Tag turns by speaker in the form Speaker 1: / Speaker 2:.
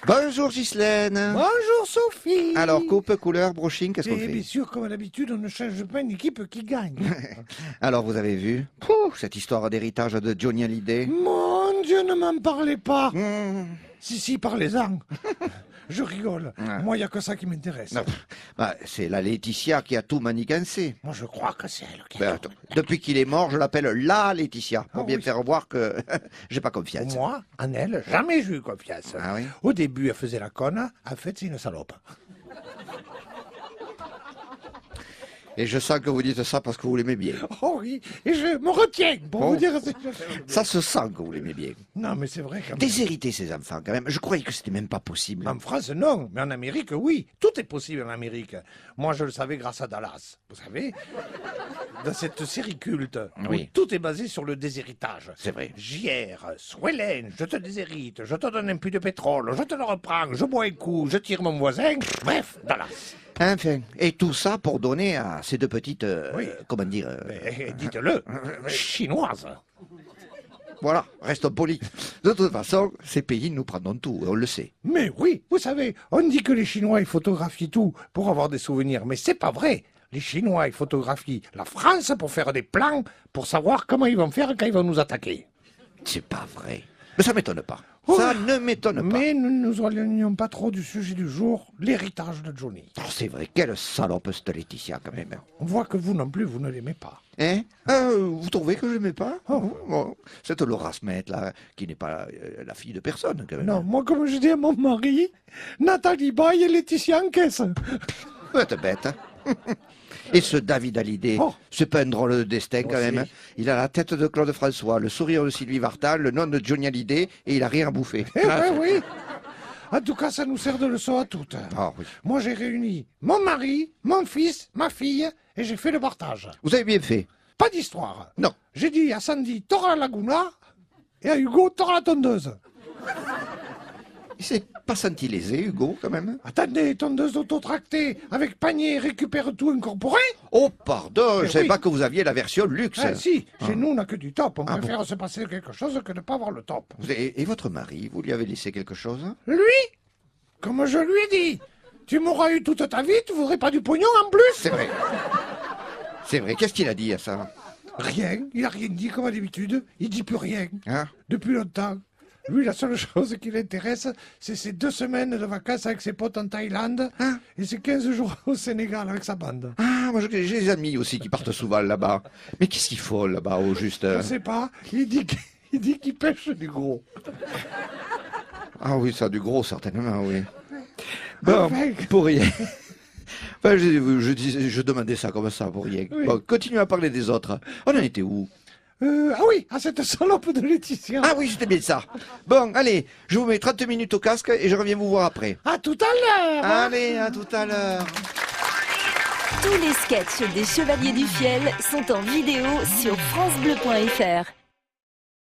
Speaker 1: Bonjour Ghislaine.
Speaker 2: Bonjour Sophie.
Speaker 1: Alors, coupe, couleur, brushing, qu'est-ce qu'on
Speaker 2: Et
Speaker 1: fait?
Speaker 2: bien sûr, comme d'habitude, on ne change pas une équipe qui gagne.
Speaker 1: Alors, vous avez vu cette histoire d'héritage de Johnny Hallyday?
Speaker 2: Mon Dieu, ne m'en parlez pas.
Speaker 1: Mmh.
Speaker 2: Si, parlez-en. Je rigole.
Speaker 1: Ouais.
Speaker 2: Moi, il n'y a que ça qui m'intéresse.
Speaker 1: Non, c'est la Laetitia qui a tout manigancé.
Speaker 2: Moi, je crois que c'est elle qui
Speaker 1: Ben, attends, depuis qu'il est mort, je l'appelle la Laetitia, pour
Speaker 2: Ah
Speaker 1: bien
Speaker 2: oui.
Speaker 1: faire voir que j'ai pas confiance.
Speaker 2: Moi, en elle, jamais j'ai eu confiance.
Speaker 1: Ah oui?
Speaker 2: Au début, elle faisait la conne. En fait, c'est une salope.
Speaker 1: Et je sens que vous dites ça parce que vous l'aimez bien.
Speaker 2: Oh oui, et je me retiens pour
Speaker 1: Oh.
Speaker 2: vous dire...
Speaker 1: Ça se sent que vous l'aimez bien.
Speaker 2: Non, mais c'est vrai quand même.
Speaker 1: Déshériter ces enfants, quand même. Je croyais que c'était même pas possible.
Speaker 2: En France, non, mais en Amérique, oui. Tout est possible en Amérique. Moi, je le savais grâce à Dallas. Vous savez, dans cette série culte,
Speaker 1: Oui.
Speaker 2: où tout est basé sur le déshéritage.
Speaker 1: C'est vrai.
Speaker 2: JR, Swellen, je te déshérite, je te donne un puits de pétrole, je te le reprends, je bois un coup, je tire mon voisin. Bref, Dallas.
Speaker 1: Enfin, et tout ça pour donner à ces deux petites,
Speaker 2: Oui.
Speaker 1: comment dire,
Speaker 2: Dites-le, chinoise.
Speaker 1: voilà, restons polis. De toute façon, ces pays nous prendront tout, on le sait.
Speaker 2: Mais oui, vous savez, on dit que les Chinois, ils photographient tout pour avoir des souvenirs, mais c'est pas vrai. Les Chinois, ils photographient la France pour faire des plans, pour savoir comment ils vont faire quand ils vont nous attaquer.
Speaker 1: C'est pas vrai. Mais ça m'étonne pas.
Speaker 2: Oh.
Speaker 1: Ça ne m'étonne pas.
Speaker 2: Mais nous ne nous éloignons pas trop du sujet du jour, l'héritage de Johnny.
Speaker 1: Oh, c'est vrai, quelle salope cette Laetitia, quand même.
Speaker 2: On voit que vous non plus, vous ne l'aimez pas.
Speaker 1: Hein? Vous trouvez que je n'aimais pas? Bon, cette Laura Smet, là, qui n'est pas la fille de personne, quand même.
Speaker 2: Non, moi, comme je dis à mon mari, Nathalie Baye et Laetitia Encaisse.
Speaker 1: Vous êtes bête, hein? Et ce David Hallyday,
Speaker 2: Oh.
Speaker 1: c'est pas un drôle de destin quand
Speaker 2: Aussi.
Speaker 1: même. Il a la tête de Claude François, le sourire de Sylvie Vartan, le nom de Johnny Hallyday et il a rien à bouffer.
Speaker 2: Eh ben oui. En tout cas, ça nous sert de leçon à toutes.
Speaker 1: Ah oui.
Speaker 2: Moi, j'ai réuni mon mari, mon fils, ma fille, et j'ai fait le partage.
Speaker 1: Vous avez bien fait.
Speaker 2: Pas d'histoire.
Speaker 1: Non.
Speaker 2: J'ai dit à Sandy, t'auras la Laguna, et à Hugo, t'auras la tondeuse.
Speaker 1: Il s'est pas senti lésé, Hugo, quand même.
Speaker 2: Attendez, tondeuse autotractée, avec panier, récupère tout incorporé?
Speaker 1: Oh, pardon,
Speaker 2: Eh
Speaker 1: je savais
Speaker 2: oui.
Speaker 1: pas que vous aviez la version luxe.
Speaker 2: Ah, si, chez nous, on n'a que du top. On
Speaker 1: Ah
Speaker 2: préfère se passer quelque chose que de ne pas avoir le top.
Speaker 1: Et votre mari, vous lui avez laissé quelque chose?
Speaker 2: Lui, comme je lui ai dit, tu m'auras eu toute ta vie, tu voudrais pas du pognon en plus?
Speaker 1: C'est vrai. C'est vrai, qu'est-ce qu'il a dit à ça?
Speaker 2: Rien, il a rien dit comme d'habitude, il dit plus rien.
Speaker 1: Hein?
Speaker 2: Depuis longtemps. Lui, la seule chose qui l'intéresse, c'est ses 2 semaines de vacances avec ses potes en Thaïlande
Speaker 1: Hein?
Speaker 2: et ses 15 jours au Sénégal avec sa bande.
Speaker 1: Ah, moi j'ai des amis aussi qui partent souvent là-bas. Mais qu'est-ce qu'ils font là-bas au juste?
Speaker 2: Je sais pas, il dit qu'il pêche du gros.
Speaker 1: Ah oui, ça, du gros, certainement, oui. Bon,
Speaker 2: Enfin.
Speaker 1: pour rien. Enfin, je demandais ça comme ça, pour rien.
Speaker 2: Oui.
Speaker 1: Bon, continuez à parler des autres. On en était où?
Speaker 2: Ah oui, à cette salope de Laetitia.
Speaker 1: Ah oui, c'était bien ça. Bon, allez, je vous mets 30 minutes au casque et je reviens vous voir après.
Speaker 2: À tout à l'heure.
Speaker 1: Allez, à tout à l'heure.
Speaker 3: Tous les sketchs des Chevaliers du Fiel sont en vidéo sur francebleu.fr.